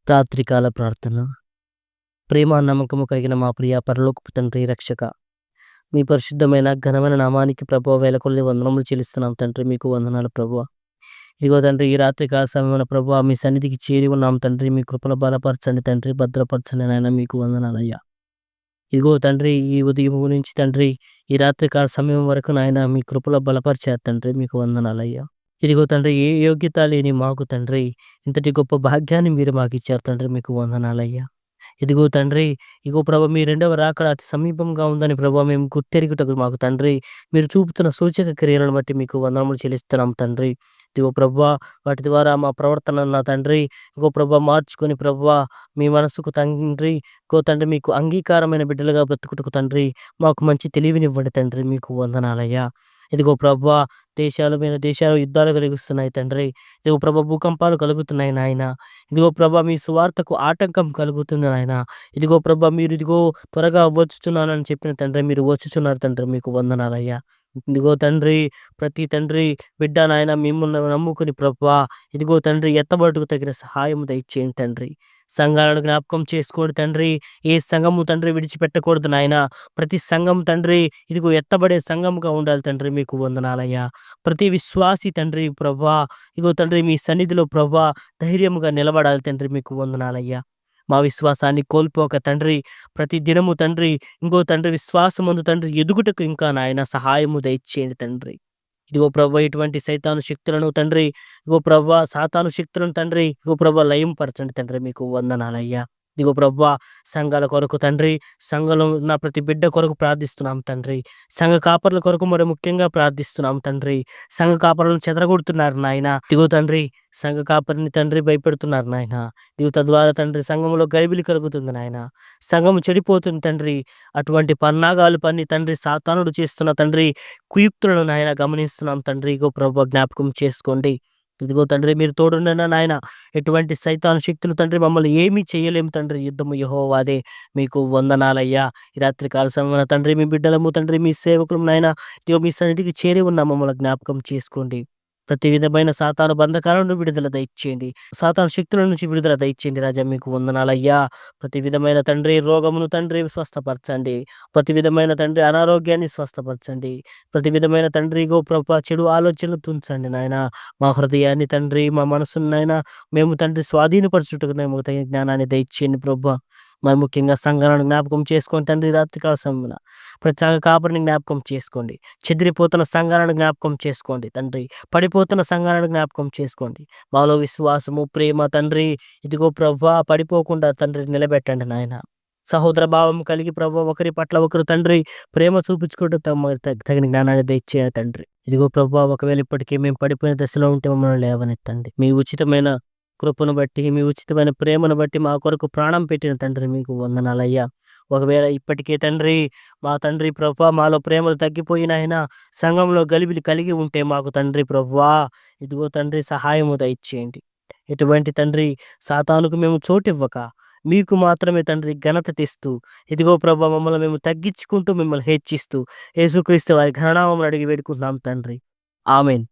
రాత్రికాల ప్రార్థన. ప్రేమ నమ్మకము కలిగిన మా ప్రియ పరలోకపు తండ్రి రక్షక, మీ పరిశుద్ధమైన ఘనమైన నామానికి ప్రభువా వేల కొలది వందనములు చెల్లిస్తున్నాం తండ్రి. మీకు వందనాలు ప్రభువా. ఇదిగో తండ్రి, ఈ రాత్రికాల సమయమున ప్రభువా మీ సన్నిధికి చేరి ఉన్నాం తండ్రి. మీ కృపలో బలపరచండి తండ్రి, భద్రపరచండి నాయన. మీకు వందనాలయ్యా. ఇదిగో తండ్రి, ఈ ఉదయం నుంచి తండ్రి ఈ రాత్రికాల సమయం వరకు నాయన మీ కృపలో బలపరిచారు తండ్రి. మీకు వందనాలయ్యా. ఇదిగో తండ్రి, ఏ యోగ్యత లేని మాకు తండ్రి ఇంతటి గొప్ప భాగ్యాన్ని మీరు మాకిచ్చారు తండ్రి. మీకు వందనాలయ్యా. ఇదిగో తండ్రి, ఇగో ప్రభా మీ రెండవ రాకడ అతి సమీపంగా ఉందని ప్రభా మేము గుర్తెరుగుటకు మాకు తండ్రి మీరు చూపుతున్న సూచక క్రియలను బట్టి మీకు వందనములు చెల్లిస్తున్నాం తండ్రి. ఇదిగో ప్రభా, వాటి ద్వారా మా ప్రవర్తన నా తండ్రి ఇగో ప్రభా మార్చుకొని ప్రభా మీ మనసుకు తండ్రి ఇగో తండ్రి మీకు అంగీకారమైన బిడ్డలుగా బ్రతుకుటకు తండ్రి మాకు మంచి తెలివినివ్వండి తండ్రి. మీకు వందనాలయ్యా. ఇదిగో ప్రభా, దేశాల మీద దేశాలు యుద్ధాలు కలిగిస్తున్నాయి తండ్రి. ఇదిగో ప్రభా భూకంపాలు కలుగుతున్నాయి నాయన. ఇదిగో ప్రభా మీ సువార్తకు ఆటంకం కలుగుతుంది నాయన. ఇదిగో ప్రభా మీరు ఇదిగో త్వరగా వచ్చుచున్నానని చెప్పిన తండ్రి మీరు వచ్చుచున్నారు తండ్రి. మీకు వందనాలయ్యా. ఇదిగో తండ్రి, ప్రతి తండ్రి బిడ్డ నాయన మిమ్మల్ని నమ్ముకుని ప్రభా ఇదిగో తండ్రి ఎత్తబడుటకు తగిన సహాయం దయచేయండి తండ్రి. సంఘాలను జ్ఞాపకం చేసుకోండి తండ్రి. ఏ సంఘము తండ్రి విడిచిపెట్టకూడదు నాయన. ప్రతి సంఘం తండ్రి ఇదిగో ఎత్తబడే సంఘముగా ఉండాలి తండ్రి. మీకు వందనాలయ్యా. ప్రతి విశ్వాసి తండ్రి ప్రభా ఇగో తండ్రి మీ సన్నిధిలో ప్రభా ధైర్యముగా నిలబడాలి తండ్రి. మీకు వందనాలయ్యా. మా విశ్వాసాన్ని కోల్పోక తండ్రి ప్రతి దినము తండ్రి ఇంకో తండ్రి విశ్వాసమందు తండ్రి ఎదుగుటకు ఇంకా నాయన సహాయము దయచేయండి తండ్రి. ఇదిగో ప్రభా ఇటువంటి సైతాను శక్తులను తండ్రి ఇగో ప్రభా సాతాను శక్తులను తండ్రి ఇగో ప్రభా లయం పరచండి తండ్రి. మీకు వందనాలయ్యా. ఇదిగో ప్రభా సంఘాల కొరకు తండ్రి, సంఘంలో ఉన్న ప్రతి బిడ్డ కొరకు ప్రార్థిస్తున్నాం తండ్రి. సంఘ కాపర్ల కొరకు మరి ముఖ్యంగా ప్రార్థిస్తున్నాం తండ్రి. సంఘ కాపర్లను చెదరగొడుతున్నారు నాయన. ఇదిగో తండ్రి సంఘ కాపరిని తండ్రి భయపెడుతున్నారు నాయన. ఇదిగో తద్వారా తండ్రి సంఘంలో గలిబిలి కలుగుతుంది నాయన. సంఘం చెడిపోతుంది తండ్రి. అటువంటి పన్నాగాలు పన్ని తండ్రి సాతానుడు చేస్తున్న తండ్రి కుయుక్తులను నాయన గమనిస్తున్నాం తండ్రి. ఇగో ప్రభా జ్ఞాపకం చేసుకోండి. ఇదిగో తండ్రి మీరు తోడుండన నాయన. ఎటువంటి సైతాను శక్తులు తండ్రి మమ్మల్ని ఏమీ చేయలేము తండ్రి. యుద్ధము యెహోవాదే. మీకు వందనాలయ్యా. ఈ రాత్రి కాల సమయమున తండ్రి మీ బిడ్డలము తండ్రి మీ సేవకులు నాయన ఇదిగో మీ సన్నిధికి చేరి ఉన్న మమ్మల్ని జ్ఞాపకం చేసుకోండి. ప్రతి విధమైన సాతాను బంధకాలను విడుదల దయచేయండి. సాతాను శక్తుల నుంచి విడుదల దయచేయండి రాజా. మీకు వందనాలయ్యా. ప్రతి విధమైన తండ్రి రోగమును తండ్రి స్వస్థపరచండి. ప్రతి విధమైన తండ్రి అనారోగ్యాన్ని స్వస్థపరచండి. ప్రతి విధమైన తండ్రి ఇగో ప్రభా చెడు ఆలోచనలు తుంచండి నాయన. మా హృదయాన్ని తండ్రి మా మనసును నాయన మేము తండ్రి స్వాధీనపరచుటకు మేము తగిన జ్ఞానాన్ని దయచేయండి ప్రభా. మరి ముఖ్యంగా సంఘాలను జ్ఞాపకం చేసుకోండి తండ్రి. రాత్రికాల సమయమున ప్రతి సంఘ కాపరిని జ్ఞాపకం చేసుకోండి. చెదిరిపోతున్న సంఘాలను జ్ఞాపకం చేసుకోండి తండ్రి. పడిపోతున్న సంఘాలను జ్ఞాపకం చేసుకోండి. మాలో విశ్వాసము ప్రేమ తండ్రి ఇదిగో ప్రభా పడిపోకుండా తండ్రి నిలబెట్టండి నాయన. సహోదర భావం కలిగి ప్రభా ఒకరి పట్ల ఒకరు తండ్రి ప్రేమ చూపించుకుంటూ తగిన జ్ఞానాన్ని దయచేయండి తండ్రి. ఇదిగో ప్రభా ఒకవేళ ఇప్పటికీ మేము పడిపోయిన దశలో ఉంటే మమ్మల్ని లేవనెత్తండి. మీ ఉచితమైన కృపను బట్టి మీ ఉచితమైన ప్రేమను బట్టి మా కొరకు ప్రాణం పెట్టిన తండ్రి మీకు వందనాలయ్యా. ఒకవేళ ఇప్పటికే తండ్రి మా తండ్రి ప్రభా మాలో ప్రేమలు తగ్గిపోయినాయన సంఘంలో గలిబిలి కలిగి ఉంటే మాకు తండ్రి ప్రభా ఇదిగో తండ్రి సహాయము దయచేయండి. ఎటువంటి తండ్రి సాతానుకు మేము చోటివ్వక మీకు మాత్రమే తండ్రి ఘనత తెస్తూ ఇదిగో ప్రభా మమ్మల్ని మేము తగ్గించుకుంటూ మిమ్మల్ని హెచ్చిస్తూ యేసుక్రీస్తు వారి ఘననామమున అడిగి వేడుకుంటున్నాం తండ్రి. ఆమేన్.